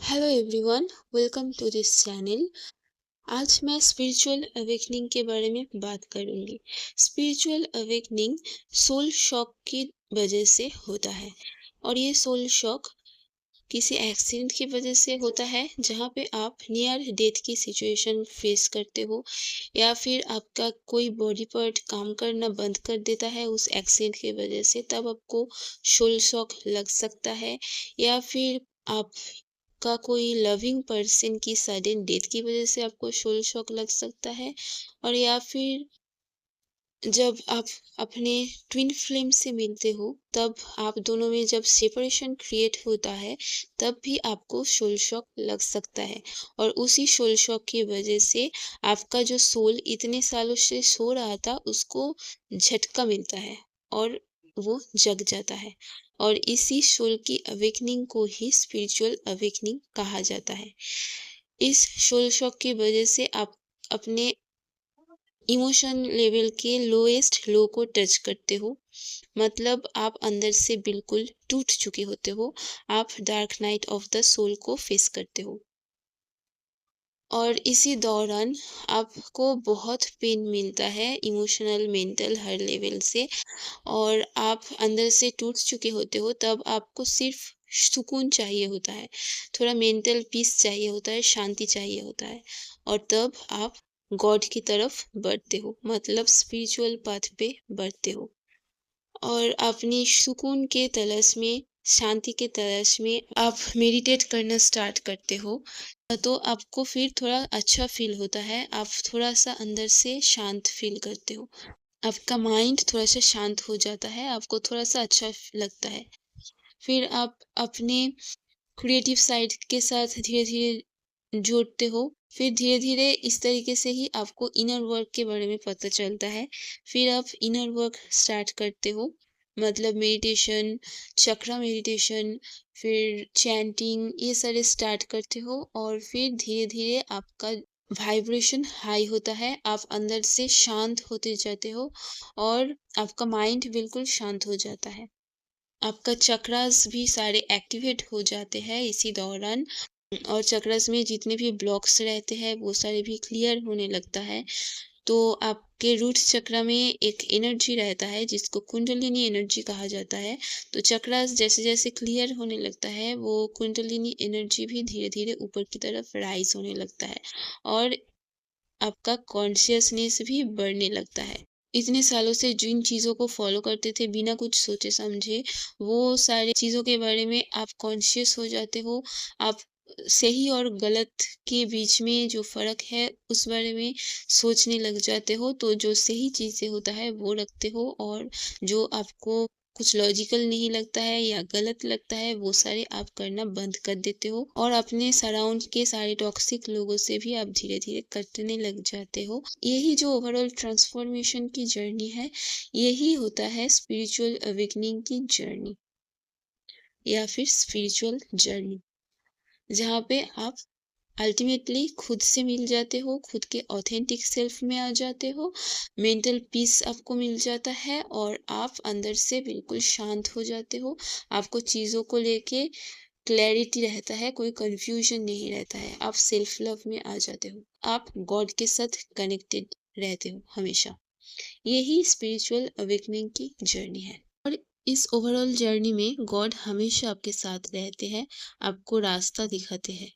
Hello everyone, welcome to this channel. आज मैं spiritual awakening के बारे में बात करूंगी। स्पिरिचुअल अवेकनिंग सोल शॉक की वजह से होता है और ये सोल शॉक किसी एक्सीडेंट की वजह से होता है जहाँ पे आप नियर डेथ की सिचुएशन फेस करते हो, या फिर आपका कोई बॉडी पार्ट काम करना बंद कर देता है उस एक्सीडेंट की वजह से, तब आपको सोल शॉक लग सकता है। या फिर आप का कोई लविंग पर्सन की सडन डेथ की वजह से आपको सोल शॉक लग सकता है। और या फिर जब आप अपने ट्विन फ्लेम से मिलते हो, तब आप दोनों में जब सेपरेशन क्रिएट होता है, तब भी आपको सोल शॉक लग सकता है। और उसी सोल शॉक की वजह से आपका जो सोल इतने सालों से सो रहा था उसको झटका मिलता है और वो जग जाता है। और इसी सोल की अवेकनिंग को ही स्पिरिचुअल अवेकनिंग कहा जाता है। इस सोल शॉक की वजह से आप अपने इमोशन लेवल के लोएस्ट लो को टच करते हो। मतलब आप अंदर से बिल्कुल टूट चुके होते हो। आप dark night of the soul को फेस करते हो और इसी दौरान आपको बहुत पेन मिलता है, इमोशनल मेंटल हर लेवल से। और आप अंदर से टूट चुके होते हो, तब आपको सिर्फ सुकून चाहिए होता है, थोड़ा मेंटल पीस चाहिए होता है, शांति चाहिए होता है। और तब आप गॉड की तरफ बढ़ते हो, मतलब स्पिरिचुअल पाथ पे बढ़ते हो और अपनी सुकून के तलाश में, शांति के तलाश में आप मेडिटेट करना स्टार्ट करते हो। तो आपको फिर थोड़ा अच्छा फील होता है, आप थोड़ा सा अंदर से शांत फील करते हो, आपका माइंड थोड़ा सा शांत हो जाता है, आपको थोड़ा सा अच्छा लगता है। फिर आप अपने क्रिएटिव साइड के साथ धीरे धीरे जोड़ते हो। फिर धीरे धीरे इस तरीके से ही आपको इनर वर्क के बारे में पता चलता है। फिर आप इनर वर्क स्टार्ट करते हो, मतलब मेडिटेशन, चक्रा मेडिटेशन, फिर चैंटिंग, ये सारे स्टार्ट करते हो। और फिर धीरे धीरे आपका वाइब्रेशन हाई होता है, आप अंदर से शांत होते जाते हो और आपका माइंड बिल्कुल शांत हो जाता है। आपका चक्रास भी सारे एक्टिवेट हो जाते हैं इसी दौरान। और चक्रास में जितने भी ब्लॉक्स रहते हैं वो सारे भी क्लियर होने लगता है। तो आपके रूट चक्रा में एक एनर्जी रहता है जिसको कुंडलिनी एनर्जी कहा जाता है। तो चक्रास जैसे जैसे क्लियर होने लगता है, वो कुंडलिनी एनर्जी भी धीरे धीरे ऊपर की तरफ राइज होने लगता है और आपका कॉन्शियसनेस भी बढ़ने लगता है। इतने सालों से जिन चीज़ों को फॉलो करते थे बिना कुछ सोचे समझे, वो सारी चीज़ों के बारे में आप कॉन्शियस हो जाते हो। आप सही और गलत के बीच में जो फ़र्क है उस बारे में सोचने लग जाते हो। तो जो सही चीज़ें होता है वो रखते हो, और जो आपको कुछ लॉजिकल नहीं लगता है या गलत लगता है वो सारे आप करना बंद कर देते हो। और अपने सराउंड के सारे टॉक्सिक लोगों से भी आप धीरे धीरे कटने लग जाते हो। यही जो ओवरऑल ट्रांसफॉर्मेशन की जर्नी है, यही होता है स्पिरिचुअल अवेकनिंग की जर्नी या फिर स्पिरिचुअल जर्नी, जहाँ पे आप अल्टीमेटली खुद से मिल जाते हो, खुद के ऑथेंटिक सेल्फ में आ जाते हो, मेंटल पीस आपको मिल जाता है और आप अंदर से बिल्कुल शांत हो जाते हो। आपको चीज़ों को लेके क्लैरिटी रहता है, कोई कन्फ्यूजन नहीं रहता है, आप सेल्फ लव में आ जाते हो, आप गॉड के साथ कनेक्टेड रहते हो हमेशा। यही स्पिरिचुअल अवेकनिंग की जर्नी है। और इस ओवरऑल जर्नी में गॉड हमेशा आपके साथ रहते हैं, आपको रास्ता दिखाते हैं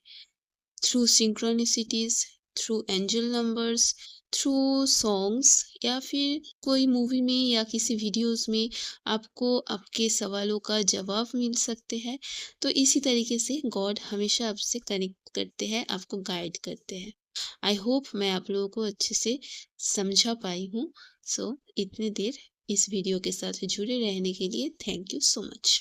through synchronicities, through angel numbers, through songs, या फिर कोई मूवी में या किसी वीडियोस में आपको आपके सवालों का जवाब मिल सकते हैं। तो इसी तरीके से गॉड हमेशा आपसे कनेक्ट करते हैं, आपको गाइड करते हैं। आई होप मैं आप लोगों को अच्छे से समझा पाई हूँ। सो इतनी देर इस वीडियो के साथ जुड़े रहने के लिए थैंक यू सो मच।